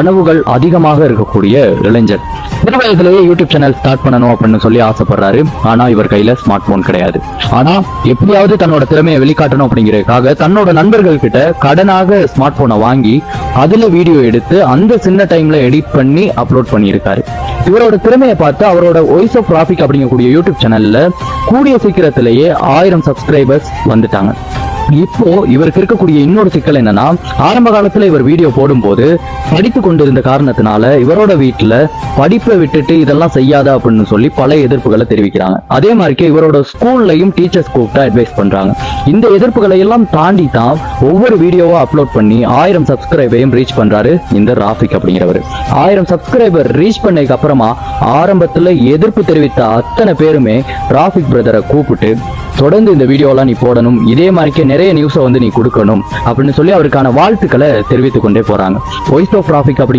கனவுகள் அதிகமாக இருக்கக்கூடிய இளைஞர். சிறு வயதிலேயே யூடியூப் சேனல் ஸ்டார்ட் பண்ணணும் அப்படின்னு சொல்லி ஆசைப்படுறாரு. ஆனா இவர் கையில ஸ்மார்ட் போன் கிடையாது. ஆனா எப்படியாவது தன்னோட திறமையை வெளிக்காட்டணும் அப்படிங்கறதுக்காக தன்னோட நண்பர்கள் கிட்ட கடனாக ஸ்மார்ட் போனை வாங்கி அதுல வீடியோ எடுத்து அந்த சின்ன டைம்ல எடிட் பண்ணி அப்லோட் பண்ணியிருக்காரு. இவரோட திறமையை பார்த்து அவரோட வாய்ஸ் ஆஃப் டிராபிக் அப்படிங்கக்கூடிய யூடியூப் சேனல்ல கூடிய சீக்கிரத்திலேயே 1000 சப்ஸ்கிரைபர்ஸ் வந்துட்டாங்க. இப்போ இவருக்கு இருக்கக்கூடிய இன்னொரு சிக்கல் என்னன்னா, ஆரம்ப காலத்துல இவர் வீடியோ போடும்போது படித்து கொண்டிருந்த காரணத்தினால இவரோட வீட்டுல படிப்பை விட்டுட்டு இதெல்லாம் செய்யாத அப்படின்னு சொல்லி பல எதிர்ப்புகளை தெரிவிக்கிறாங்க. அதே மாதிரி இவரோட ஸ்கூல்லையும் டீச்சர்ஸ் கூப்பிட்டு அட்வைஸ் பண்றாங்க. இந்த எதிர்ப்புகளை எல்லாம் தாண்டி தான் ஒவ்வொரு வீடியோவா அப்லோட் பண்ணி 1000 சப்ஸ்கிரைபரையும் ரீச் பண்றாரு இந்த ராஃபிக் அப்படிங்கிறவர். 1000 சப்ஸ்கிரைபர் ரீச் பண்ணதுக்கு அப்புறமா ஆரம்பத்துல எதிர்ப்பு தெரிவித்த அத்தனை பேருமே ராஃபிக் பிரதரை கூப்பிட்டு தொடர்ந்து இந்த வீடியோலாம் நீ போடணும், இதே மாதிரி நிறைய நியூஸை நீ கொடுக்கணும் அப்படின்னு சொல்லி அவருக்கான வாழ்த்துக்களை தெரிவித்துக் கொண்டே போறாங்க. வாய்ஸ் ஆஃப் டிராபிக் அப்படி